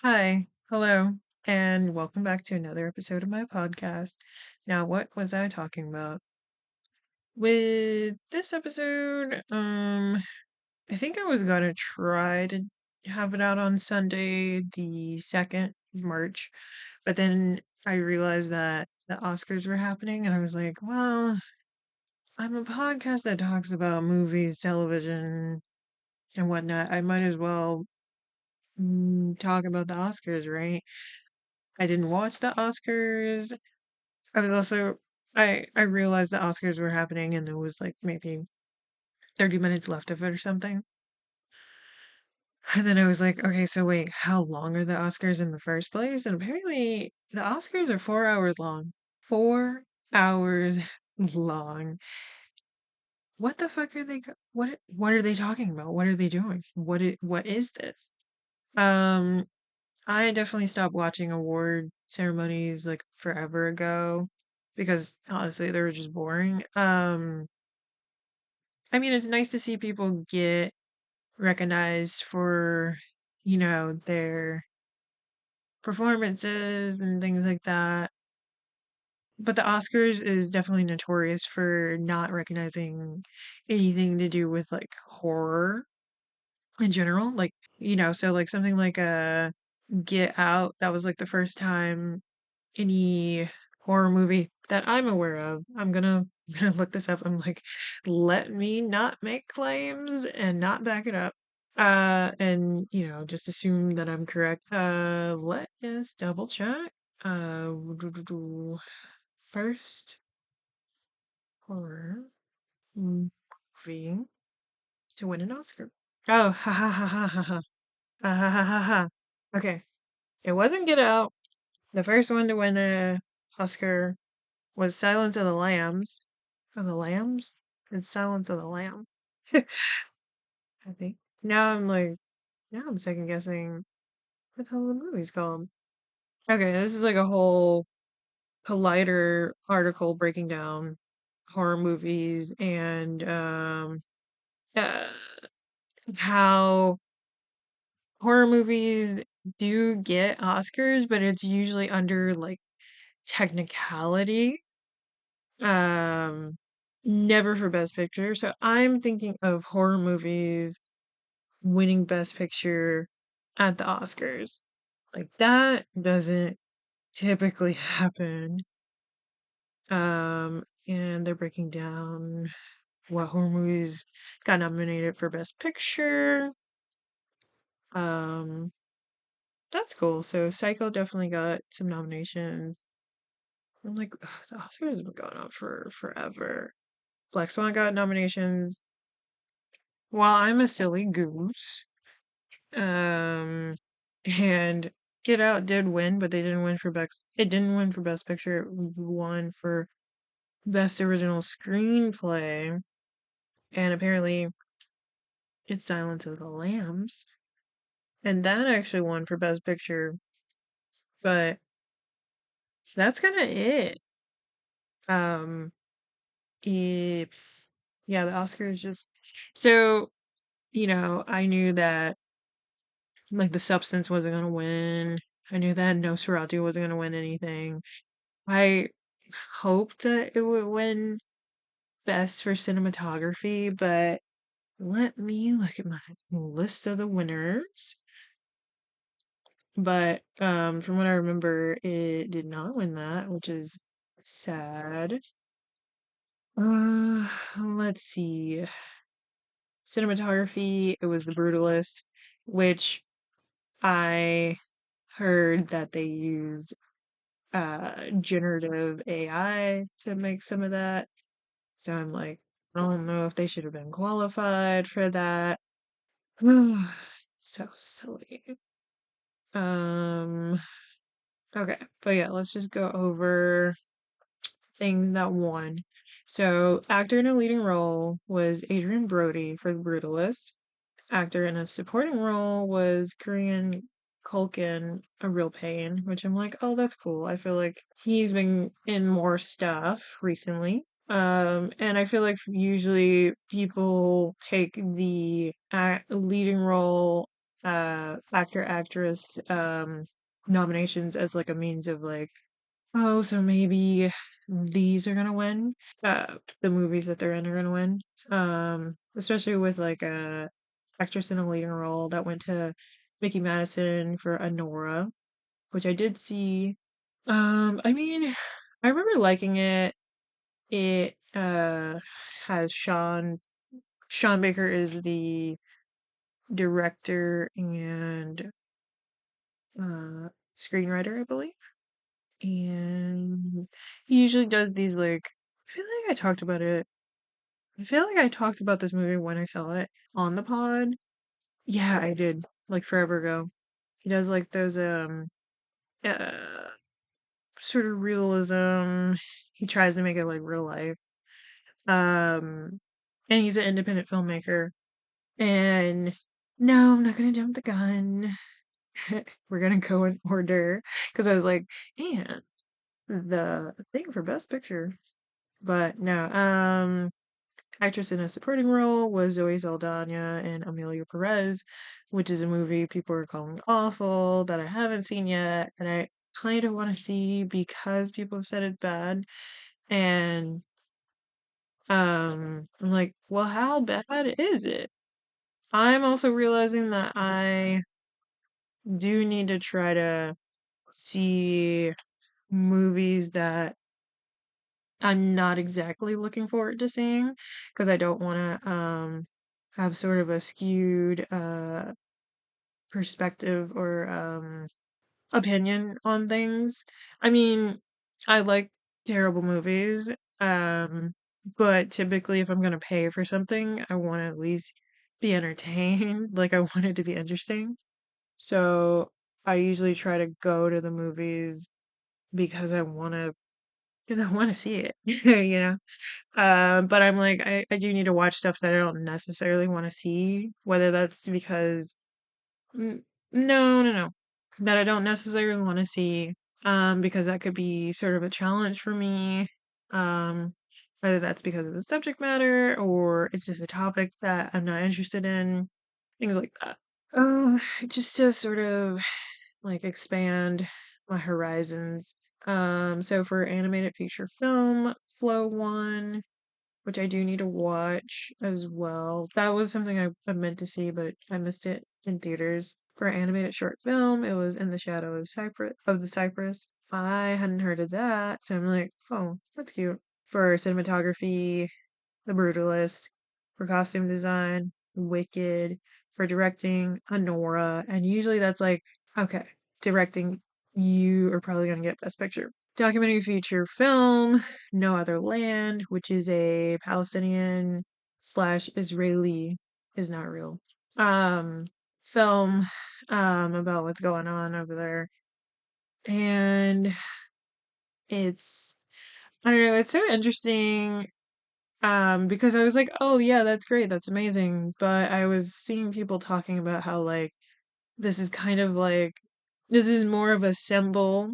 Hi, hello, and welcome back to another episode of my podcast. Now, what was I talking about? With this episode, I think I was gonna try to have it out on Sunday, the 2nd of March, but then I realized that the Oscars were happening, and I was like, well, I'm a podcast that talks about movies, television, and whatnot. I might as well talk about the Oscars, right? I didn't watch the Oscars. I was also I realized the Oscars were happening and there was like maybe 30 minutes left of it or something. And then I was like, okay, so wait, how long are the Oscars in the first place? And apparently the Oscars are 4 hours long. 4 hours long. What the fuck are what are they talking about? What are they doing? What is this? Um I definitely stopped watching award ceremonies like forever ago because honestly they were just boring. I mean it's nice to see people get recognized for, their performances and things like that. But the Oscars is definitely notorious for not recognizing anything to do with like horror in general. Like, so like something like a Get Out, that was like the first time any horror movie that I'm aware of. I'm gonna look this up. I'm like, let me not make claims and not back it up. And just assume that I'm correct. Let us double check. Uh, First horror movie to win an Oscar. Oh, ha ha ha ha ha ha. Ha ha ha ha ha. Okay. It wasn't Get Out. The first one to win a Oscar was Silence of the Lambs. Of the Lambs? It's Silence of the Lamb. I think. Now I'm second guessing what the hell the movie's called. Okay, this is like a whole Collider article breaking down horror movies and uh, how horror movies do get Oscars, but it's usually under like technicality. Um, Never for Best Picture. So I'm thinking of horror movies winning Best Picture at the Oscars. Like that doesn't typically happen. And they're breaking down what horror movies got nominated for Best Picture. Um, that's cool. So Psycho definitely got some nominations. I'm like, ugh, the Oscars have been going on for forever. Black Swan got nominations. While I'm a silly goose, um, and Get Out did win, but they didn't win for best. It didn't win for Best Picture. It won for Best Original Screenplay, and apparently it's Silence of the Lambs, and that actually won for Best Picture. But that's kind of it. Um, it's yeah, the Oscars just so I knew that like The Substance wasn't gonna win. I knew that Nosferatu wasn't gonna win anything. I hoped that it would win Best for Cinematography, but let me look at my list of the winners. But from what I remember, it did not win that, which is sad. Let's see. Cinematography, it was The Brutalist, which I heard that they used generative AI to make some of that. So I'm like, I don't know if they should have been qualified for that. So silly. Um, okay, but yeah, let's just go over things that won. So, actor in a leading role was Adrian Brody for The Brutalist. Actor in a supporting role was Korean Culkin, A Real Pain, which I'm like, oh, that's cool. I feel like he's been in more stuff recently. And I feel like usually people take the leading role actor actress nominations as like a means of like, oh, so maybe these are gonna win. The movies that they're in are gonna win. Especially with like a actress in a leading role that went to Mickey Madison for Anora, which I did see. I mean, I remember liking it. It has Sean Baker is the director and uh screenwriter, I believe. And he usually does these like I feel like I talked about it. I feel like I talked about this movie when I saw it on the pod. Yeah, I did, like forever ago. He does like those uh sort of realism. He tries to make it like real life. Um and he's an independent filmmaker. And no, I'm not gonna jump the gun. We're gonna go in order because I was like, and the thing for Best Picture. But no, actress in a supporting role was Zoe Saldana and Amelia Perez, which is a movie people are calling awful that I haven't seen yet, and I kind of want to see because people have said it's bad. And I'm like, well, how bad is it? I'm also realizing that I do need to try to see movies that I'm not exactly looking forward to seeing because I don't want to have sort of a skewed perspective or opinion on things. I mean, I like terrible movies, um, but typically if I'm gonna pay for something, I want to at least be entertained. Like I want it to be interesting. So I usually try to go to the movies because I want to see it, you know? But I'm like, I do need to watch stuff that I don't necessarily want to see, whether that's because, n- no, no, no, that I don't necessarily want to see, because that could be sort of a challenge for me. Um, Whether that's because of the subject matter or it's just a topic that I'm not interested in, things like that. Just to sort of like expand my horizons. So for animated feature film, Flow One, which I do need to watch as well. That was something I meant to see, but I missed it in theaters. For animated short film, it was In the Shadow of Cypress. I hadn't heard of that, so I'm like, oh, that's cute. For cinematography, The Brutalist. For costume design, Wicked. For directing, Honora. And usually that's like, okay, directing, you are probably gonna get Best Picture. Documentary feature film, No Other Land, which is a Palestinian slash Israeli is not real. Um Film about what's going on over there. And it's I don't know, it's so interesting because I was like, "Oh yeah, that's great. That's amazing." But I was seeing people talking about how like this is kind of like this is more of a symbol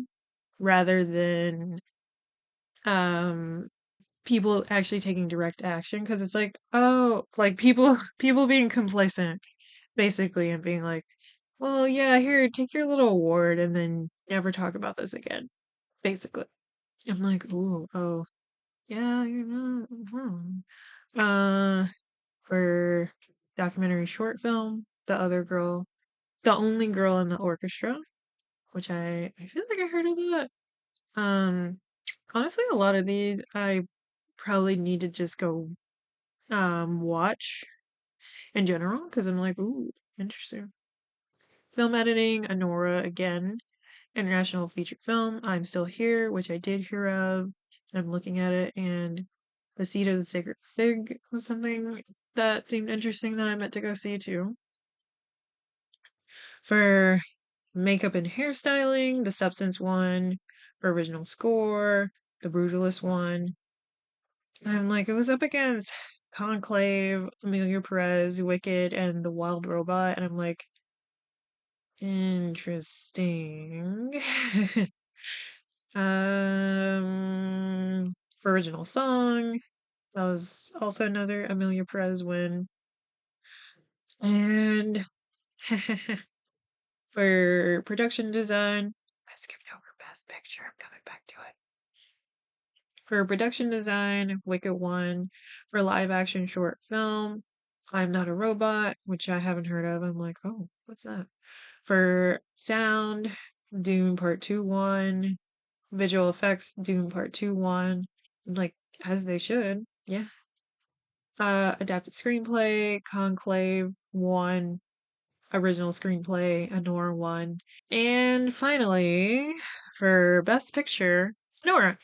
rather than um people actually taking direct action because it's like, oh, like people being complacent basically and being like, "Well, yeah, here, take your little award and then never talk about this again." Basically. I'm like, "Ooh, oh, yeah, you're not wrong." Uh for documentary short film, The Only Girl in the Orchestra, which I feel like I heard of that. Um, Honestly, a lot of these I probably need to just go watch in general because I'm like, ooh, interesting. Film editing, Anora again, international feature film. I'm Still Here, which I did hear of. I'm looking at it, and The Seed of the Sacred Fig was something that seemed interesting that I meant to go see too. For makeup and hairstyling, the Substance one. For original score, the Brutalist one. And I'm like, it was up against Conclave, Amelia Perez, Wicked, and The Wild Robot. And I'm like, interesting. um, for original song, that was also another Amelia Perez win. And For production design, I skipped over Best Picture. I'm coming back to it. For production design, Wicked won. For live action short film, I'm Not a Robot, which I haven't heard of. I'm like, oh, what's that? For sound, Dune Part 2 won. Visual effects, Dune Part 2 won. Like, as they should. Yeah. Adapted screenplay, Conclave won. Original screenplay, Anora won. And finally, for Best Picture, Nora.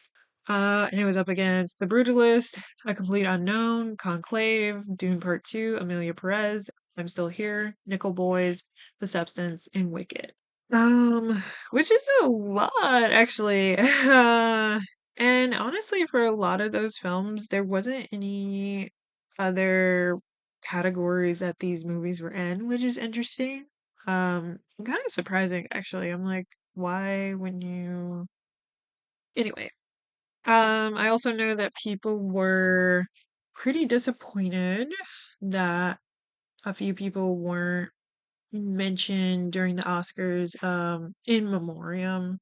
And it was up against The Brutalist, A Complete Unknown, Conclave, Dune Part 2, Amelia Perez, I'm Still Here, Nickel Boys, The Substance, and Wicked. Which is a lot, actually. And honestly, for a lot of those films, there wasn't any other categories that these movies were in, which is interesting. Kind of surprising, actually. I'm like, why wouldn't you? Anyway, I also know that people were pretty disappointed that a few people weren't mentioned during the Oscars, in memoriam,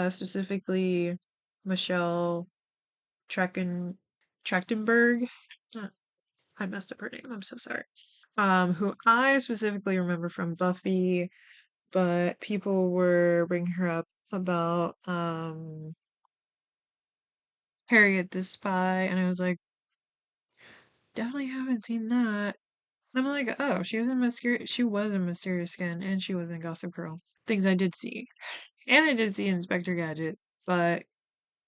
specifically Michelle Trecken Trachtenberg. Uh, I messed up her name. I'm so sorry. Who I specifically remember from Buffy, but people were bringing her up about Harriet the Spy, and I was like, definitely haven't seen that. I'm like, oh, she was in Mysterious Skin, and she was in Gossip Girl. Things I did see. And I did see Inspector Gadget, but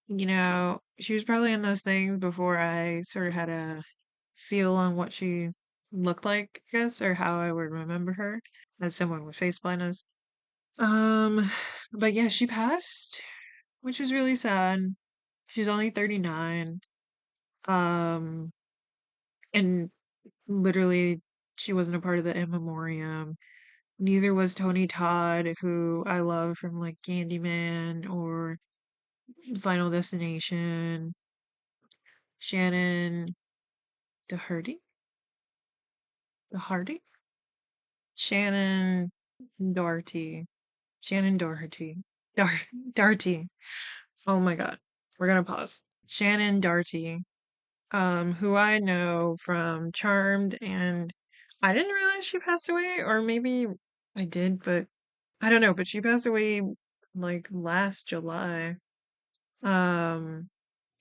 she was probably in those things before I sort of had a feel on what she looked like, I guess, or how I would remember her as someone with face blindness. Um, but yeah, she passed, which was really sad. She's only 39. Um, and literally, she wasn't a part of the in memoriam. Neither was Tony Todd, who I love from like Candyman or Final Destination. Shannon Doherty? Doherty? Shannon Doherty. Shannon Doherty. Dar- Darty. Oh my god. We're gonna pause. Shannon Darty, who I know from Charmed, and I didn't realize she passed away, or maybe I did, but I don't know, but she passed away like last July. Um,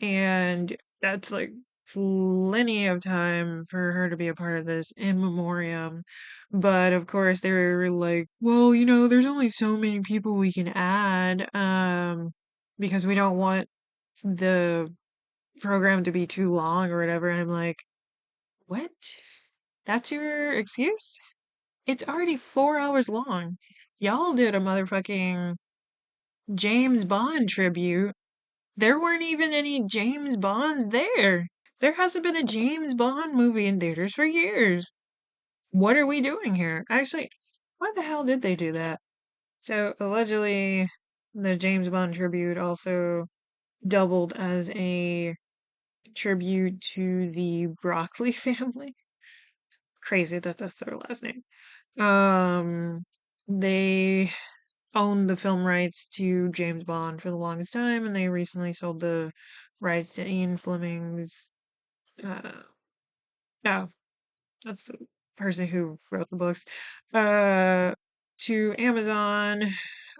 and that's like plenty of time for her to be a part of this in memoriam. But of course, they were like, well, there's only so many people we can add, because we don't want the program to be too long or whatever. And I'm like, what? That's your excuse? It's already 4 hours long. Y'all did a motherfucking James Bond tribute. There weren't even any James Bonds there. There hasn't been a James Bond movie in theaters for years. What are we doing here? Actually, why the hell did they do that? So, allegedly, the James Bond tribute also doubled as a tribute to the Broccoli family. Crazy that that's their last name. They owned the film rights to James Bond for the longest time, and they recently sold the rights to Ian Fleming's. Uh, oh, that's the person who wrote the books. Uh, to Amazon.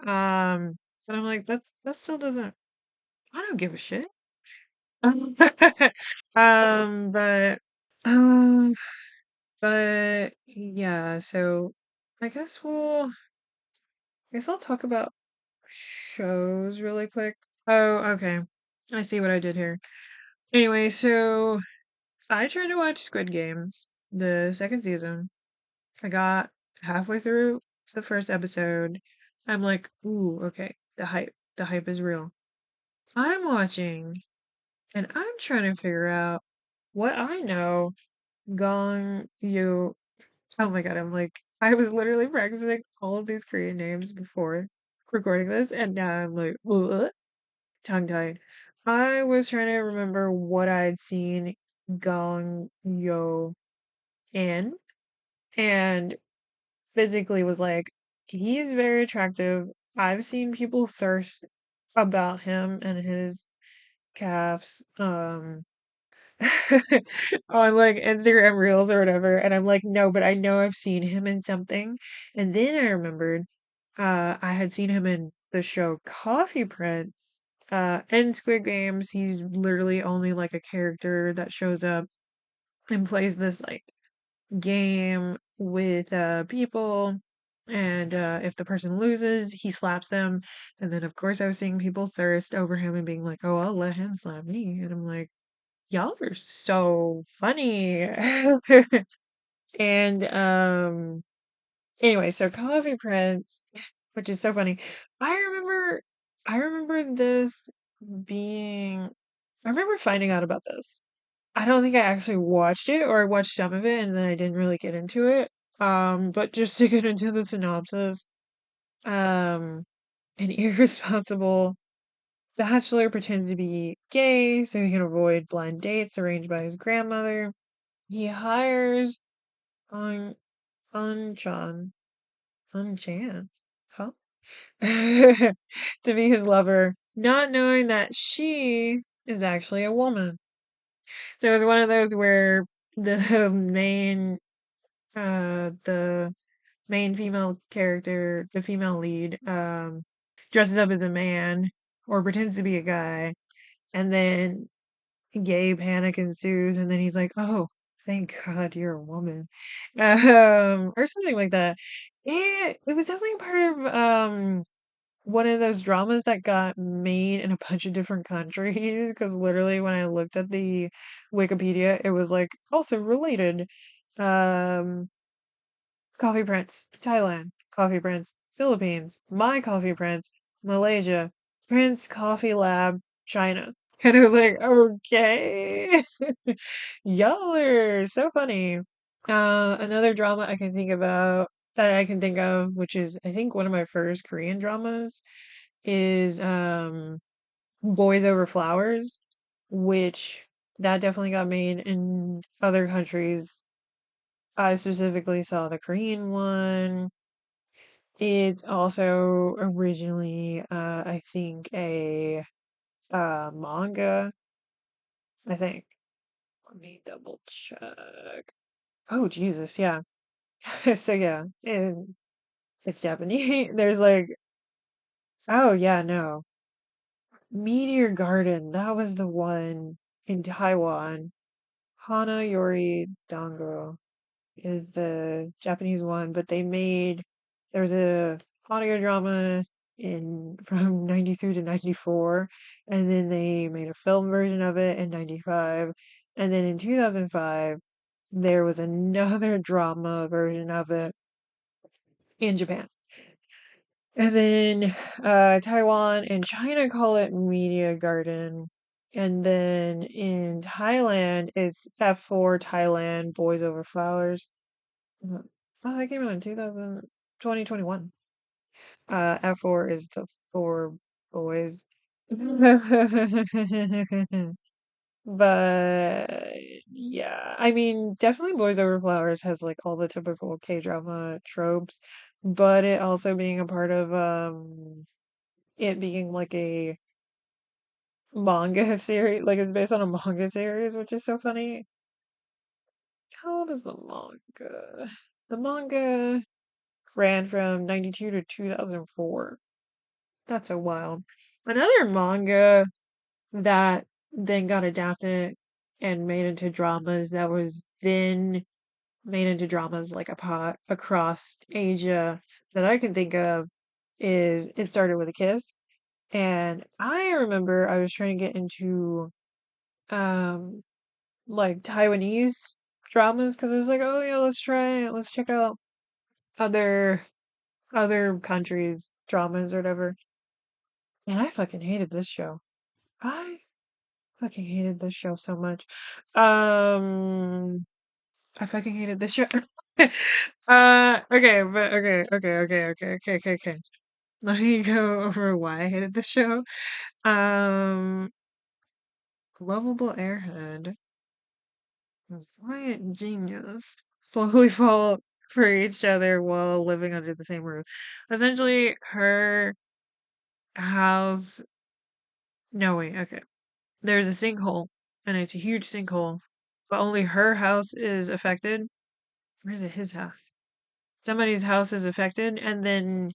But I'm like, that still doesn't. I don't give a shit. But um, but yeah. So I guess we'll. I guess I'll talk about shows really quick. Oh, okay. I see what I did here. Anyway, so I tried to watch Squid Games, the second season. I got halfway through the first episode. I'm like, ooh, okay, the hype. The hype is real. I'm watching and I'm trying to figure out what I know Gong Yu. Oh my god, I'm like, I was literally practicing all of these Korean names before recording this, and now I'm like, ugh, tongue-tied. I was trying to remember what I'd seen Gong Yo in, and physically was like, he's very attractive. I've seen people thirst about him and his calves. On like Instagram Reels or whatever. And I'm like, no, but I know I've seen him in something. And then I remembered I had seen him in the show Coffee Prince. In Squid Games, he's literally only like a character that shows up and plays this like game with people. And if the person loses, he slaps them. And then, of course, I was seeing people thirst over him and being like, oh, I'll let him slap me. And I'm like, y'all are so funny. And anyway, so Coffee Prince, which is so funny. I remember I remember this being I remember finding out about this. I don't think I actually watched it, or I watched some of it and then I didn't really get into it. But just to get into the synopsis, um an irresponsible bachelor pretends to be gay so he can avoid blind dates arranged by his grandmother. He hires On Chan, huh? To be his lover, not knowing that she is actually a woman. So it was one of those where the the main female character, the female lead, dresses up as a man or pretends to be a guy, and then gay panic ensues, and then he's like, "Oh, thank God you're a woman," or something like that. It was definitely part of one of those dramas that got made in a bunch of different countries. Because literally, when I looked at the Wikipedia, it was like also related. Um, Coffee Prince, Thailand. Coffee Prince, Philippines. My Coffee Prince, Malaysia. Prince Coffee Lab, China. Kind of like, okay. Y'all are so funny. Another drama I can think about that I can think of, which is I think one of my first Korean dramas, is Boys Over Flowers, which that definitely got made in other countries. I specifically saw the Korean one. It's also originally, I think, a manga. I think. Let me double check. Oh, Jesus, yeah. So yeah, and it's Japanese. There's like, oh yeah, no. Meteor Garden, that was the one in Taiwan. Hana Yori Dango is the Japanese one, but there was a audio drama in from 93 to 94, and then they made a film version of it in 95, and then in 2005 there was another drama version of it in Japan. And then Taiwan and China call it Media Garden. And then in Thailand, it's F4 Thailand Boys Over Flowers. Oh, that came out in 2021. F4 is the four boys. But yeah, I mean, definitely Boys Over Flowers has like all the typical K-drama tropes, but it also being a part of it being like a manga series, like it's based on a manga series, which is so funny. How old is the manga? The manga ran from 92 to 2004. That's so wild. Another manga that then got adapted and made into dramas that was then made into dramas like a pot across Asia that I can think of is It Started With a Kiss. And I remember I was trying to get into um like Taiwanese dramas because I was like, oh yeah, let's check out other countries' dramas or whatever. And I fucking hated this show. I fucking hated this show so much. Um I fucking hated this show. Okay, but okay. Let me go over why I hated this show. Um Lovable Airhead, Quiet Genius, Slowly Fall. for each other while living under the same roof. Essentially, her house. No, wait, okay. There's a sinkhole, and it's a huge sinkhole, but only her house is affected. Or is it his house? Somebody's house is affected, and then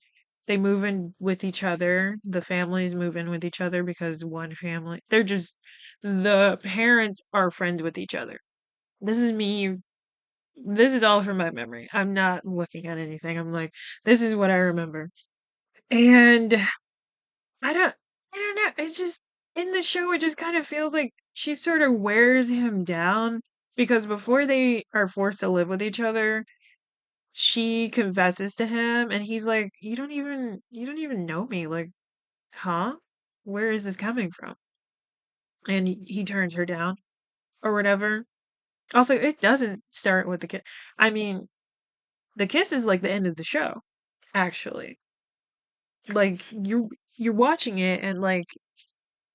they move in with each other. The families move in with each other because one family, they're just, the parents are friends with each other. This is me. This is all from my memory. I'm not looking at anything. I'm like, this is what I remember. And I don't, I don't know. It's just, in the show, it just kind of feels like she sort of wears him down because before they are forced to live with each other, she confesses to him and he's like, you don't even know me. Like, huh? Where is this coming from? And he turns her down or whatever. Also, it doesn't start with the kiss. I mean, the kiss is like the end of the show, actually. Like you're watching it and like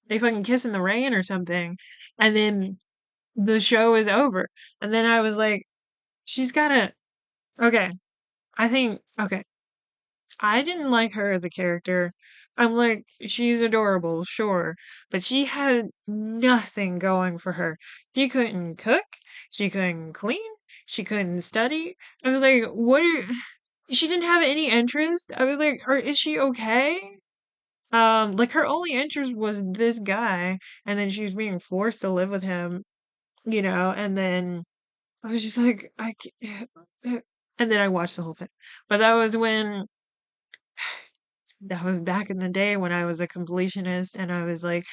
they fucking kiss in the rain or something, and then the show is over. And then I was like, she's gotta okay. I think okay. I didn't like her as a character. I'm like, she's adorable, sure, but she had nothing going for her. She couldn't cook, she couldn't clean, she couldn't study. I was like, what are she didn't have any interest. I was like, is she okay? Like her only interest was this guy, and then she was being forced to live with him, and then I was just like, I can't. And then I watched the whole thing. But that was back in the day when I was a completionist and I was like,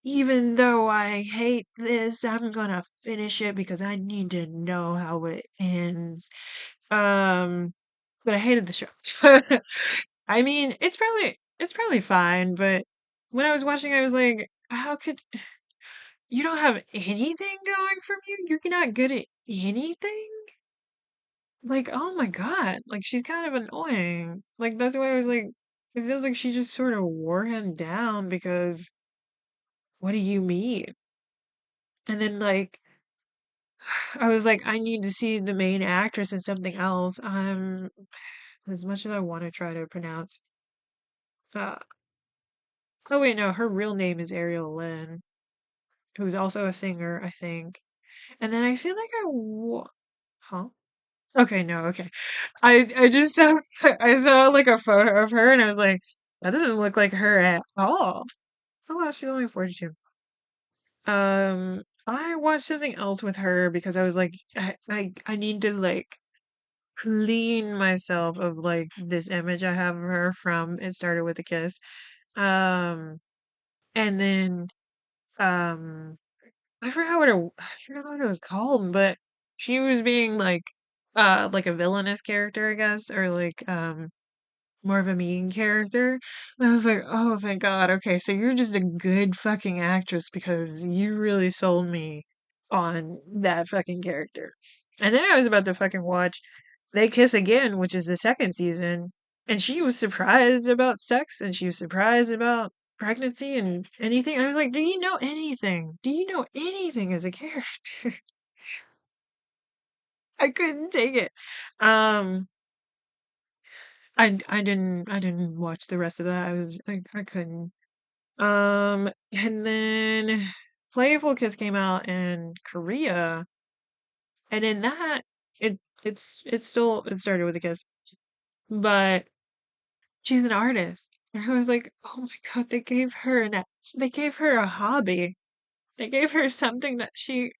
even though I hate this, I'm gonna finish it because I need to know how it ends. Um, but I hated the show. I mean, it's probably fine, but when I was watching, I was like, how could you don't have anything going from you? You're not good at anything? Like, oh my God. Like she's kind of annoying. Like that's why I was like, it feels like she just sort of wore him down because what do you mean? And then like I was like, I need to see the main actress in something else. As much as I want to try to pronounce uh oh wait, no, her real name is Ariel Lynn, who's also a singer, I think. And then I feel like huh? Okay, no, okay. I just saw I saw like a photo of her and I was like, that doesn't look like her at all. Oh wow, she's only 42. I watched something else with her because I was like, I need to like clean myself of like this image I have of her from It Started with a Kiss. Um, and then um I forgot what it was called, but she was being like a villainous character, I guess, or like more of a mean character. And I was like, oh thank God, okay, so you're just a good fucking actress because you really sold me on that fucking character. And then I was about to fucking watch They Kiss Again, which is the second season, and she was surprised about sex and she was surprised about pregnancy and anything. I was like, do you know anything? Do you know anything as a character? I couldn't take it. Um I didn't watch the rest of that. I couldn't. And then Playful Kiss came out in Korea, and in that it started with a kiss, but she's an artist. And I was like, oh my God, they gave her a hobby. They gave her something that she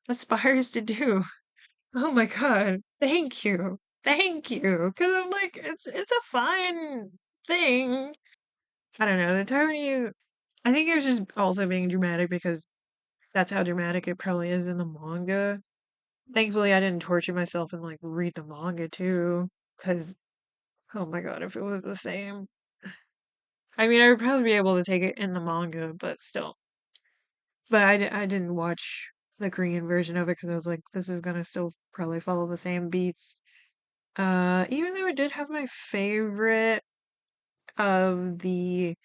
aspires to do. Oh my God, thank you. Thank you. Because I'm like, it's a fine thing. I don't know. The Taiwanese, I think it was just also being dramatic because that's how dramatic it probably is in the manga. Thankfully, I didn't torture myself and like read the manga too. Because, oh my God, if it was the same. I mean, I would probably be able to take it in the manga, but still. But I didn't watch the Korean version of it because I was like, this is gonna still probably follow the same beats. Even though it did have my favorite of the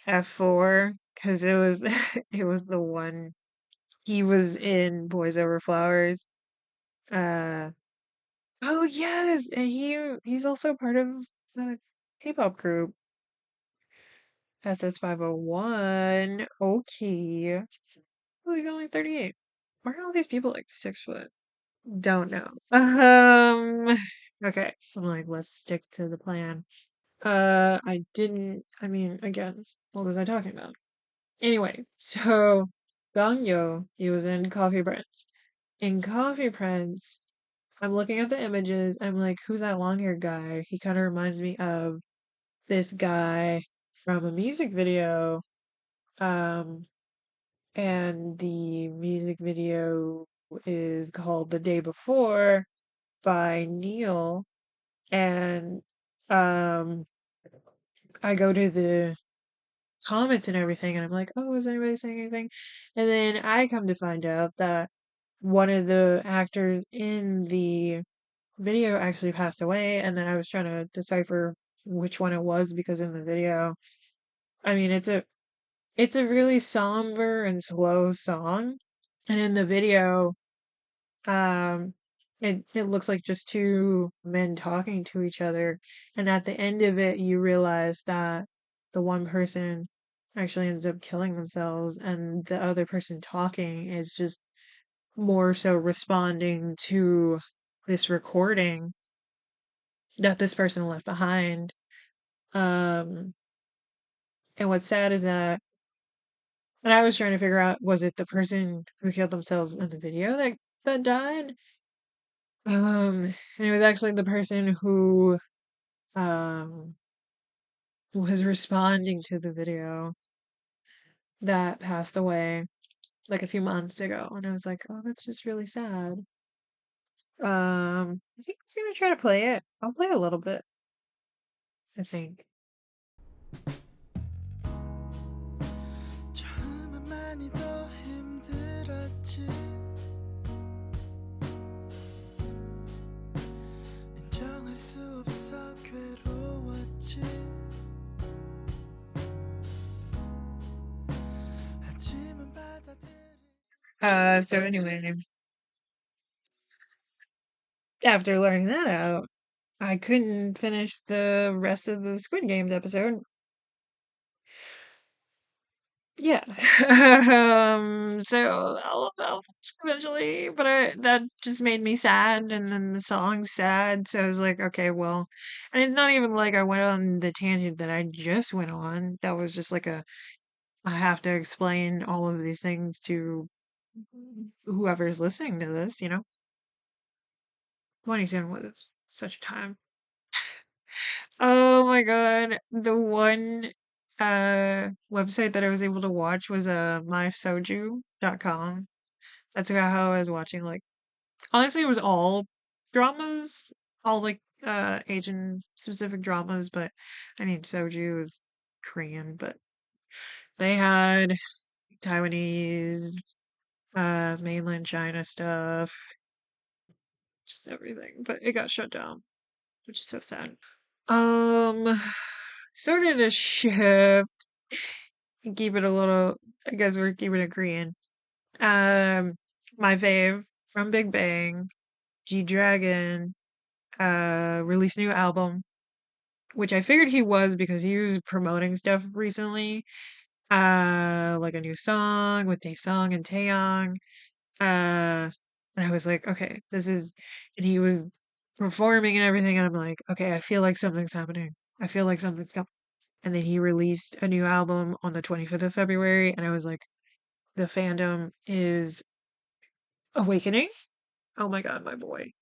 F4, because it was it was the one he was in Boys Over Flowers. Uh, Oh yes, and he's also part of the K-pop group SS501. Okay. Oh, he's only 38. Why are all these people like 6 foot? Don't know. Okay. I'm like, let's stick to the plan. I didn't. I mean, again, what was I talking about? Anyway, so Gangyo, he was in Coffee Prince. In Coffee Prince, I'm looking at the images. I'm like, who's that long-haired guy? He kind of reminds me of this guy from a music video. Um, and the music video is called The Day Before by Neil. And um, I go to the comments and everything, and I'm like, oh, is anybody saying anything? And then I come to find out that one of the actors in the video actually passed away, and then I was trying to decipher which one it was because in the video, I mean, it's a really somber and slow song, and in the video, um, it looks like just two men talking to each other, and at the end of it, you realize that the one person actually ends up killing themselves, and the other person talking is just more so responding to this recording that this person left behind. Um, and what's sad is that, and I was trying to figure out, was it the person who killed themselves in the video that died? And it was actually the person who um was responding to the video that passed away like a few months ago, and I was like, oh, that's just really sad. I think I was gonna try to play it. I'll play a little bit, I think. 처음엔 많이 더 힘들었지 인정할 수 없어 괴로웠지 하지만 받아들이 So anyway, after learning that out, I couldn't finish the rest of the Squid Games episode. Yeah. So I'll eventually, but that just made me sad, and then the song's sad, so I was like, okay, well, and it's not even like I went on the tangent that I just went on. That was just like I have to explain all of these things to whoever's listening to this, 2010 was such a time. Oh my God. The one website that I was able to watch was mysoju.com. That's how I was watching, like, honestly it was all dramas, all like Asian specific dramas, but I mean soju is Korean, but they had Taiwanese, mainland China stuff, just everything. But it got shut down, which is so sad. Um Started to shift and keep it a little, I guess we're keeping it Korean. Um, my fave from Big Bang, G Dragon, released a new album, which I figured he was because he was promoting stuff recently. Like a new song with Daesung and Taeyong. And I was like, okay, this is, and he was performing and everything, and I'm like, okay, I feel like something's happening. I feel like something's coming. And then he released a new album on the 25th of February, and I was like, the fandom is awakening. Oh my God, my boy.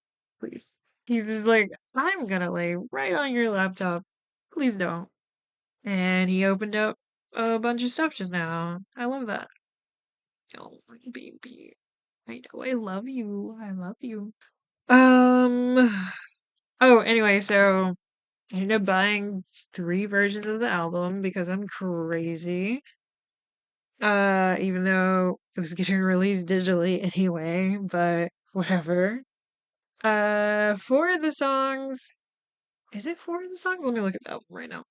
Please. He's like, I'm gonna lay right on your laptop. Please don't. And he opened up a bunch of stuff just now. I love that. Oh, my baby. I know I love you. I love you. Um, oh, anyway, so I ended up buying 3 versions of the album because I'm crazy. Even though it was getting released digitally anyway, but whatever. 4 of the songs. Is it 4 of the songs? Let me look at the album right now.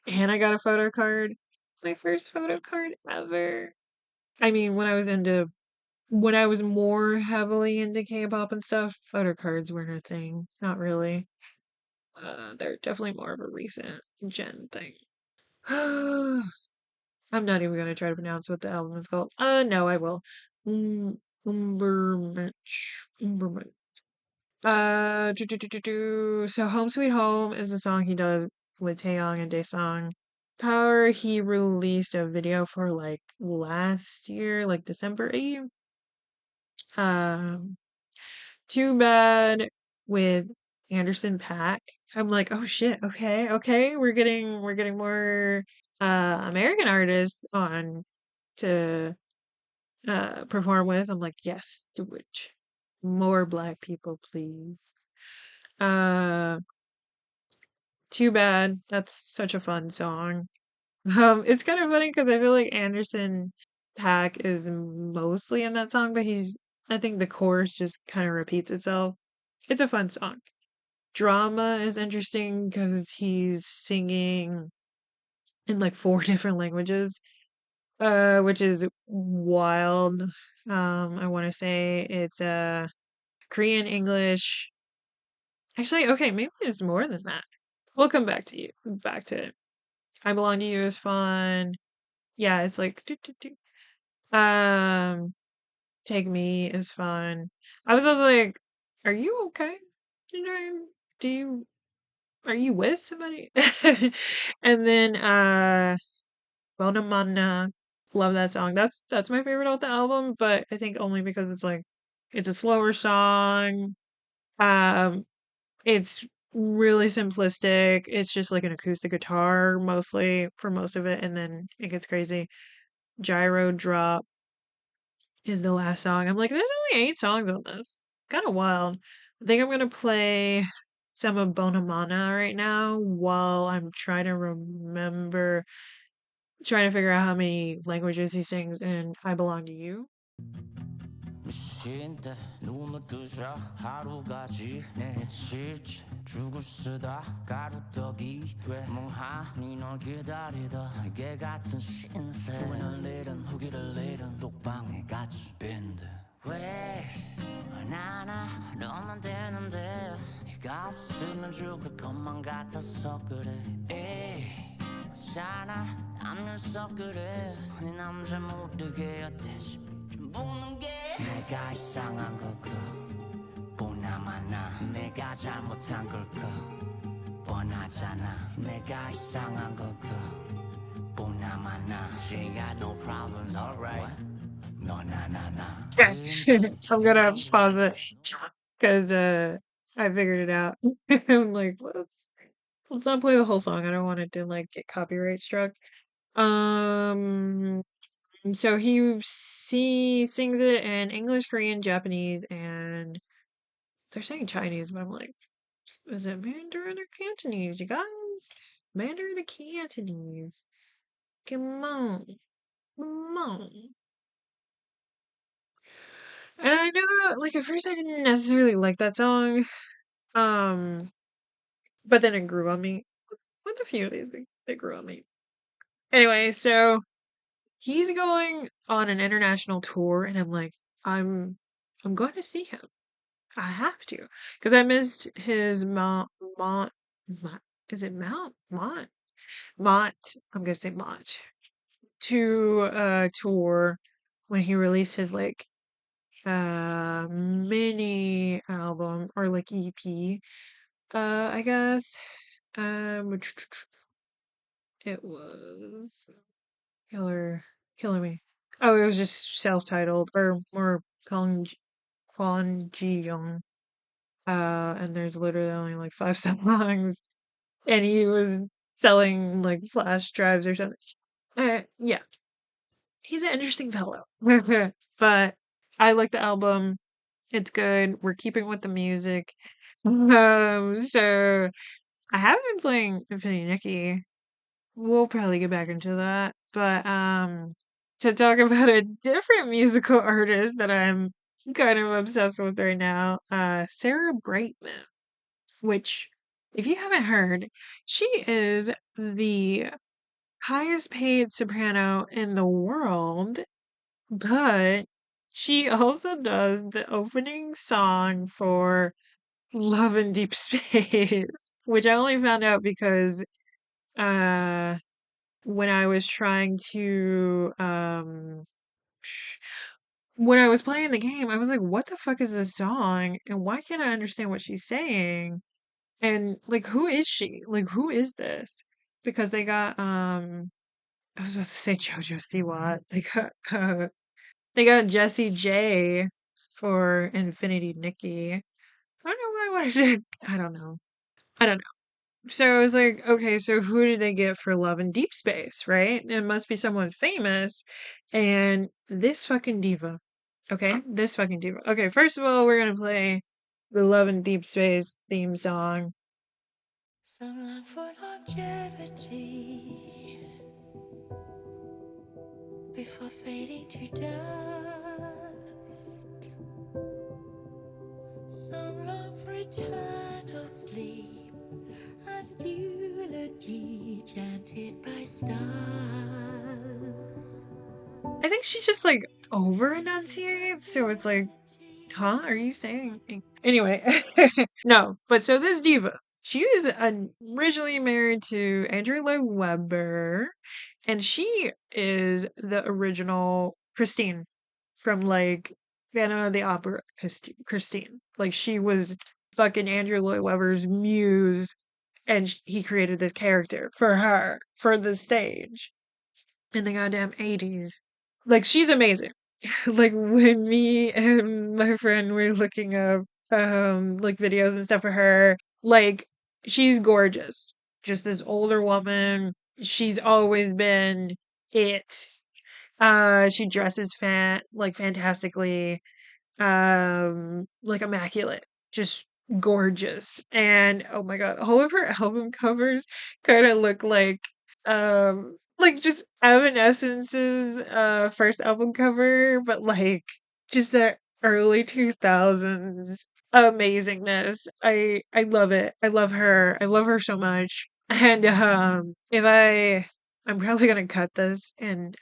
And I got a photo card. My first photo card ever. I mean, when I was into when I was more heavily into K-pop and stuff, photo cards weren't a thing. Not really. They're definitely more of a recent gen thing. I'm not even gonna try to pronounce what the album is called. No, I will. Umbermensch. Umbermensch. So Home Sweet Home is the song he does with Taeyong and Daesung. Power, he released a video for like last year, like December 8th. Um, Too Bad with Anderson Paak. I'm like, oh shit, okay, okay, we're getting more American artists on to perform with. I'm like, yes, do it. More black people, please. Uh Too Bad. That's such a fun song. It's kind of funny because I feel like Anderson Paak is mostly in that song, but I think the chorus just kind of repeats itself. It's a fun song. Drama is interesting because he's singing in like four different languages, which is wild. I want to say it's Korean, English. Actually, okay, maybe it's more than that. We'll come back to you. Back to it. I Belong to You is fun. Yeah, it's like do, do, do. Take Me is fun. I was also like, are you okay? You know, do you are you with somebody? And then Bona Mana, love that song. That's my favorite off the album, but I think only because it's like it's a slower song. Um it's really simplistic. It's just like an acoustic guitar mostly for most of it, and then it gets crazy. Gyro Drop is the last song. I'm like, there's only 8 songs on this. Kind of wild. I think I'm gonna play some of Bonamana right now while I'm trying to remember, trying to figure out how many languages he sings in I Belong to You. 쉰때 눈을 뜨자 하루가 지내 실제 죽을 쓰다 가루떡이 돼 멍하니 널 기다리다 개 같은 신세 후회를 잃은 후기를 잃은 독방에 갇힌 빈대 왜 나나 너만 되는데 네가 없으면 죽을 것만 같아서 그래 에이 잖아 안면서 그래 네 남자 모르게 어때지 보는 게 내가 이상한 걸까 보나마나 내가 잘못한 걸까 뻔하잖아 내가 이상한 걸까 보나마나 She got no problems alright 너나나나 Yes. I'm gonna pause it because I figured it out. I'm like, let's not play the whole song. I don't want it to like get copyright struck. Um so he sings it in English, Korean, Japanese, and they're saying Chinese, but I'm like, is it Mandarin or Cantonese, you guys? Mandarin or Cantonese? Come on. Come on. And I know, like, at first I didn't necessarily like that song. Um, but then it grew on me. With a few of these, they grew on me. Anyway, so he's going on an international tour, and I'm like, I'm, I'm going to see him. I have to, because I missed his Mont, is it Mont? I'm gonna say Mont to tour when he released his like mini album or like EP, I guess. Which it was Killer Me. Oh, it was just self-titled or more Kwon Ji Young. And there's literally only like 5 songs, and he was selling like flash drives or something. Yeah, he's an interesting fellow. But I like the album. It's good. We're keeping with the music. So I have been playing Infinity Nikki. We'll probably get back into that. But to talk about a different musical artist that I'm kind of obsessed with right now, Sarah Brightman, which if you haven't heard, she is the highest paid soprano in the world, but she also does the opening song for Love in Deep Space, which I only found out because uh when I was trying to when I was playing the game, I was like, what the fuck is this song? And why can't I understand what she's saying? And like who is she? Like who is this? Because they got I was about to say Jojo Siwa. They got Jessie J for Infinity Nikki. I don't know why I wanted to I don't know. I don't know. So I was like, okay, so who did they get for Love in Deep Space, right? It must be someone famous. And this fucking diva. Okay, this fucking diva. Okay, first of all, we're gonna play the Love in Deep Space theme song. Some love for longevity before fading to dust. Some long for eternal sleep, as eulogy chanted by stars. I think she just like over enunciates, so it's like, huh? Are you saying? Anyway, no. But so this diva, she was originally married to Andrew Lloyd Webber, and she is the original Christine from like Phantom of the Opera. Christine, like she was fucking Andrew Lloyd Webber's muse, and he created this character for her for the stage in the goddamn 80s. Like she's amazing. Like when me and my friend were looking up like videos and stuff for her, like she's gorgeous. Just this older woman. She's always been it. She dresses fantastically, like immaculate, just gorgeous. And oh my god, all of her album covers kind of look like just Evanescence's first album cover, but like just the early 2000s amazingness. I love it. I love her. I love her so much. And if I'm probably gonna cut this and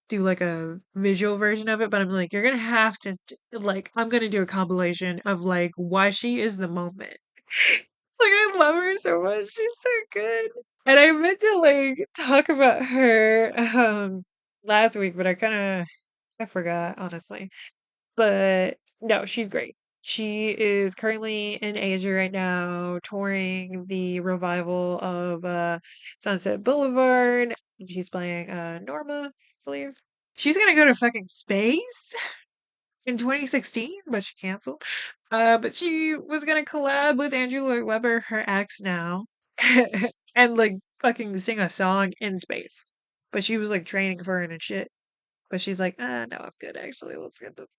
do like a visual version of it, but I'm like, you're gonna have to like, I'm gonna do a compilation of like why she is the moment. Like, I love her so much. She's so good. And I meant to like talk about her last week, but I forgot, honestly. But no, she's great. She is currently in Asia right now, touring the revival of Sunset Boulevard. She's playing Norma, I believe. She's gonna go to fucking space in 2016, but she canceled. But she was gonna collab with Andrew Lloyd Webber, her ex now, and like fucking sing a song in space. But she was like training for it and shit. But she's like, no, I'm good actually.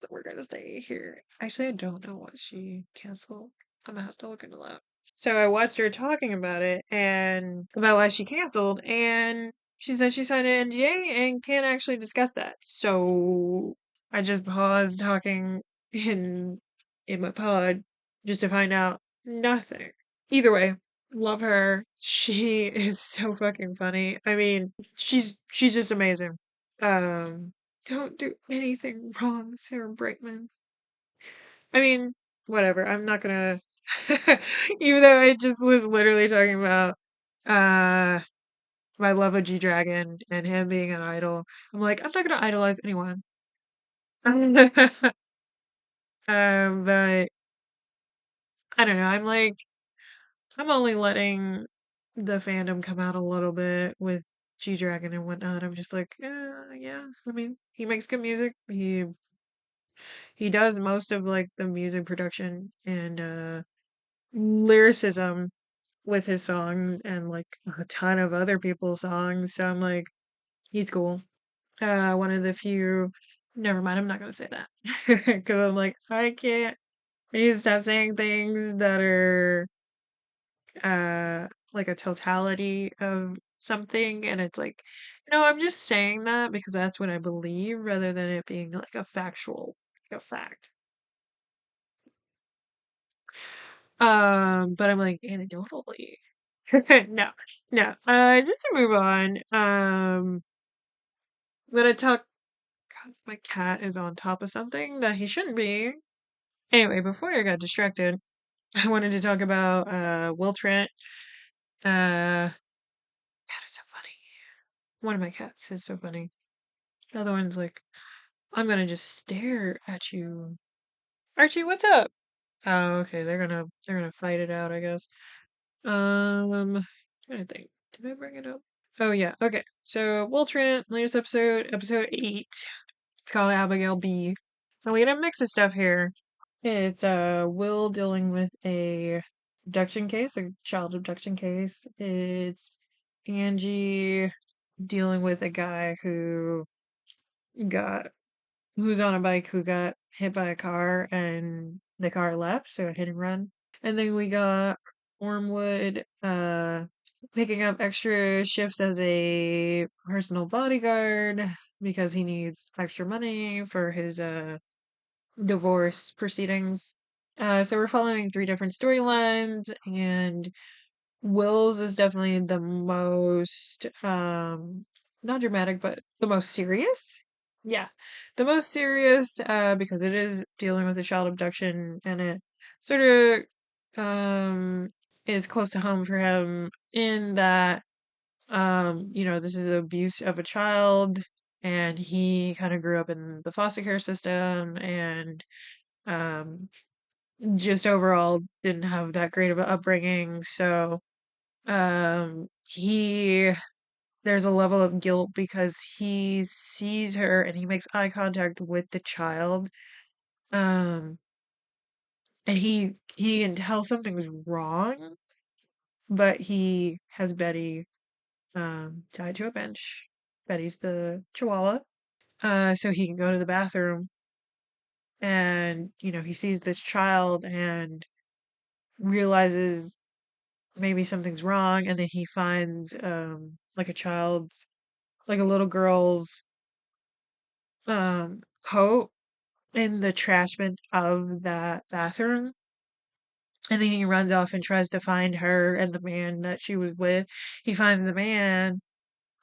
We're gonna stay here. Actually, I don't know what she canceled. I'm gonna have to look into that. So I watched her talking about it and about why she canceled, and she said she signed an NDA and can't actually discuss that. So I just paused talking in my pod just to find out nothing. Either way, love her. She is so fucking funny. I mean, she's just amazing. Um, don't do anything wrong, Sarah Brightman. I mean, whatever. I'm not gonna even though I just was literally talking about uh my love of G Dragon and him being an idol. I'm like, I'm not gonna idolize anyone. But I don't know. I'm only letting the fandom come out a little bit with G Dragon and whatnot. I'm just like, yeah. I mean, he makes good music. He does most of like the music production and lyricism with his songs and like a ton of other people's songs. So I'm like, he's cool. One of the few. Never mind. I'm not gonna say that because I'm like, I can't. I need to stop saying things that are like a totality of something, and it's like, no, I'm just saying that because that's what I believe, rather than it being like a fact. But I'm like anecdotally. No, no. Just to move on. I'm gonna talk. My cat is on top of something that he shouldn't be. Anyway, before I got distracted, I wanted to talk about Will Trent. Cat is so funny. One of my cats is so funny. The other one's like, I'm gonna just stare at you. Archie, what's up? Oh, okay, they're gonna fight it out, I guess. Trying to think. Did I bring it up? Oh yeah, okay. So Will Trent, latest episode, episode 8. It's called Abigail B. And we got a mix of stuff here. It's Will dealing with a abduction case, a child abduction case. It's Angie dealing with a guy got who's on a bike who got hit by a car and the car left, so a hit and run. And then we got Wormwood picking up extra shifts as a personal bodyguard because he needs extra money for his divorce proceedings. So we're following three different storylines, and Will's is definitely the most not dramatic, but the most serious. Yeah. The most serious because it is dealing with a child abduction, and it sort of is close to home for him in that this is abuse of a child, and he kind of grew up in the foster care system, and um just overall didn't have that great of an upbringing. So he there's a level of guilt because he sees her and he makes eye contact with the child. Um, and he can tell something's wrong, but he has Betty tied to a bench. Betty's the chihuahua. So he can go to the bathroom and he sees this child and realizes maybe something's wrong, and then he finds like a little girl's coat in the trash bin of that bathroom. And then he runs off and tries to find her and the man that she was with. He finds the man,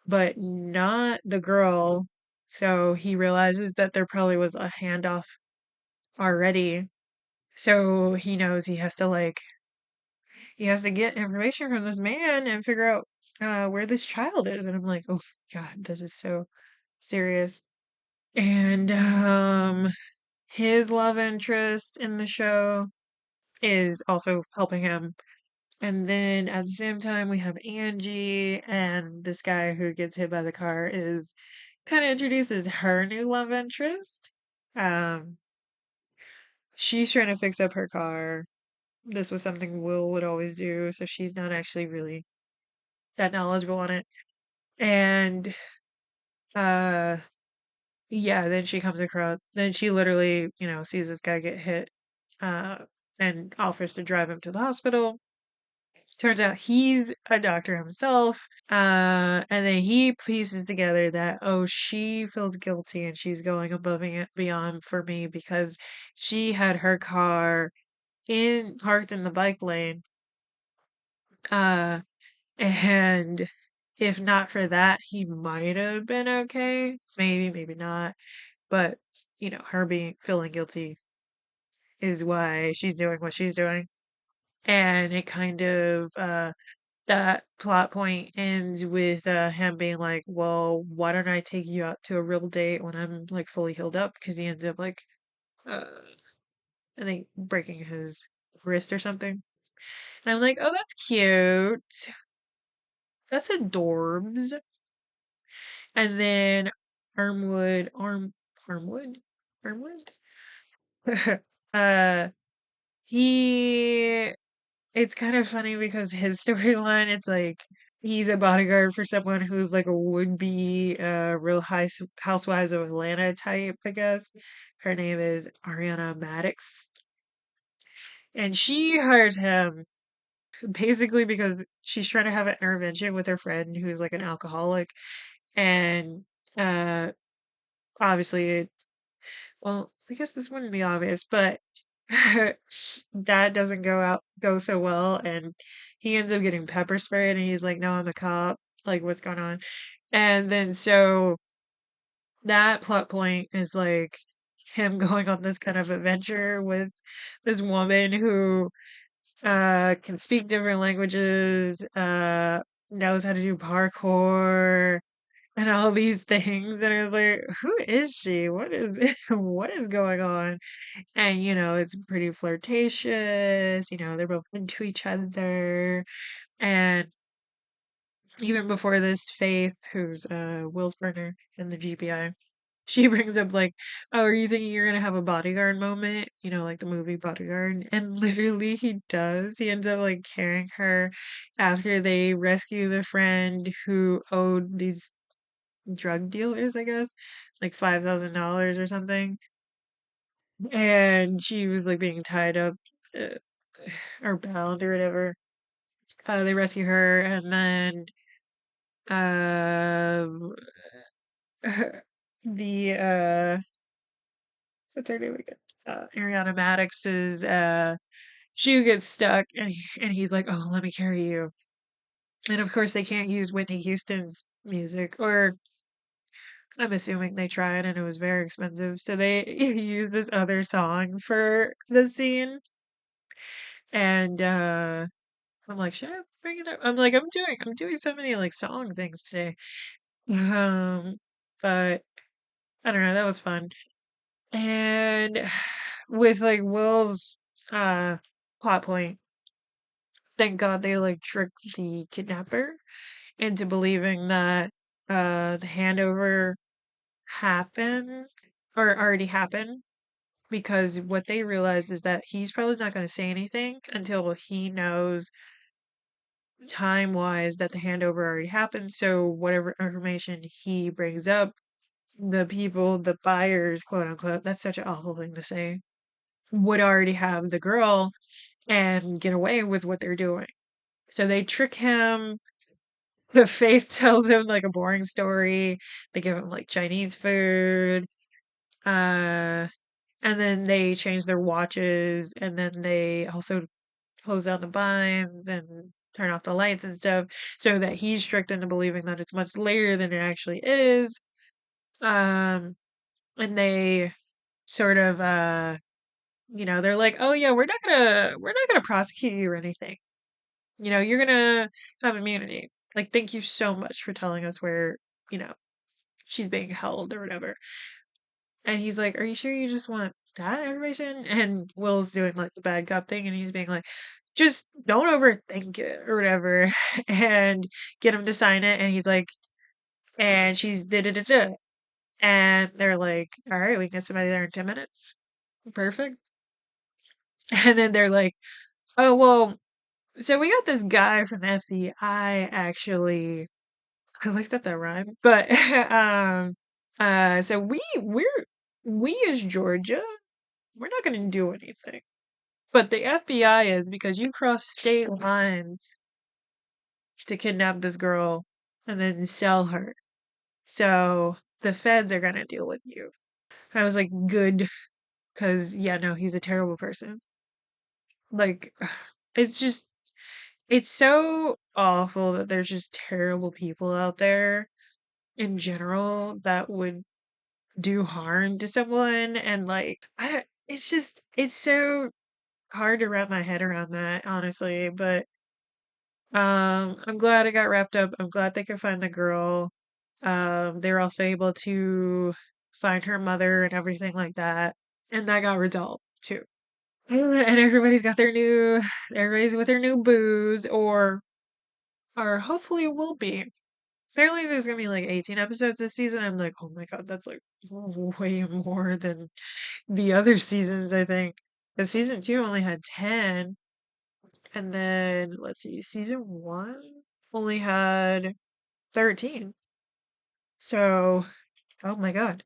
but not the girl. So he realizes that there probably was a handoff already. So he knows he has to get information from this man and figure out where this child is. And I'm like, oh God, this is so serious. And his love interest in the show is also helping him. And then at the same time, we have Angie, and this guy who gets hit by the car is kind of introduces her new love interest. Um, she's trying to fix up her car. This was something Will would always do, so she's not actually really that knowledgeable on it. And uh yeah, then she comes across then she literally, sees this guy get hit uh and offers to drive him to the hospital. Turns out he's a doctor himself. And then he pieces together that, oh, she feels guilty and she's going above and beyond for me because she had her car in parked in the bike lane. Uh, and if not for that, he might have been okay. Maybe, maybe not. But, her being feeling guilty is why she's doing what she's doing. And it kind of that plot point ends with him being like, "Well, why don't I take you out to a real date when I'm like fully healed up?" Because he ends up like, uh, I think breaking his wrist or something. And I'm like, "Oh, that's cute. That's adorbs." And then Armwood, Armwood, Armwood. uh, he It's kind of funny because his storyline, it's like he's a bodyguard for someone who's like a would-be Real Housewives of Atlanta type, I guess. Her name is Ariana Maddox. And she hires him basically because she's trying to have an intervention with her friend who's like an alcoholic. And uh obviously, well, I guess this wouldn't be obvious, but that doesn't go so well, and he ends up getting pepper sprayed, and he's like, "No, I'm a cop. Like, what's going on?" And then so that plot point is like him going on this kind of adventure with this woman who can speak different languages, knows how to do parkour and all these things. And I was like, who is she? What is what is going on? And it's pretty flirtatious, they're both into each other. And even before this, Faith, who's Will's partner in the GPI, she brings up like, "Oh, are you thinking you're gonna have a bodyguard moment? Like the movie Bodyguard?" And literally, he does. He ends up like carrying her after they rescue the friend who owed these drug dealers, I guess, like $5,000 or something. And she was like being tied up uh, or bound or whatever. They rescue her, and then um, the what's her name again? Ariana Maddox's shoe gets stuck, and he's like, "Oh, let me carry you." And of course, they can't use Whitney Houston's music, or I'm assuming they tried, and it was very expensive, so they used this other song for the scene. And I'm like, should I bring it up? I'm like, I'm doing so many like song things today. Um, but I don't know, that was fun. And with like Will's uh plot point, thank God they like tricked the kidnapper into believing that the handover happened or already happened, because what they realized is that he's probably not going to say anything until he knows time wise that the handover already happened. So whatever information he brings up, the people, the buyers, quote unquote, that's such an awful thing to say, would already have the girl and get away with what they're doing. So they trick him. The Faith tells him like a boring story. They give him like Chinese food. Uh, and then they change their watches, and then they also close down the blinds and turn off the lights and stuff, so that he's tricked into believing that it's much later than it actually is. Um, and they sort of they're like, "Oh yeah, we're not gonna prosecute you or anything. You're gonna have immunity. Like, thank you so much for telling us where, you know, she's being held or whatever." And he's like, "Are you sure you just want that information?" And Will's doing like the bad cop thing, and he's being like, "Just don't overthink it or whatever," and get him to sign it. And he's like, "And she's da da da da." And they're like, "All right, we can get somebody there in 10 minutes. Perfect." And then they're like, "Oh, well, so we got this guy from the FBI actually." I like that rhyme. But so we as Georgia, we're not gonna do anything. But the FBI is, because you crossed state lines to kidnap this girl and then sell her. So the feds are gonna deal with you. I was like, good, because yeah, no, he's a terrible person. Like, it's just, it's so awful that there's just terrible people out there in general that would do harm to someone. And like, it's just, it's so hard to wrap my head around that, honestly. But I'm glad it got wrapped up. I'm glad they could find the girl. They were also able to find her mother and everything like that, and that got resolved too. And everybody's with their new booze, or hopefully will be. Apparently, there's gonna be like 18 episodes this season. I'm like, oh my god, that's like way more than the other seasons, I think. The season two only had 10. And then, let's see, season one only had 13. So, oh my God.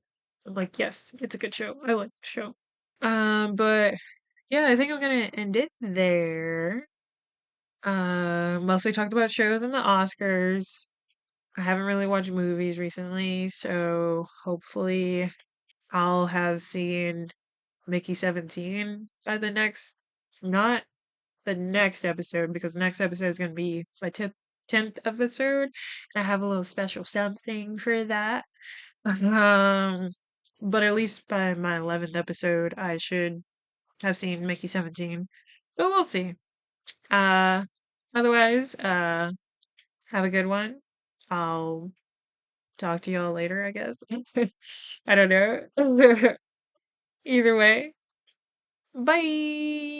I'm like, yes, it's a good show. I like the show. But yeah, I think I'm gonna end it there. Mostly talked about shows and the Oscars. I haven't really watched movies recently, so hopefully I'll have seen Mickey 17 by the next, not the next episode, because the next episode is going to be my 10th episode. I have a little special something for that. Um, but at least by my 11th episode, I should have seen Mickey 17. But we'll see. Uh, otherwise, have a good one. I'll talk to y'all later, I guess. I don't know. Either way, bye.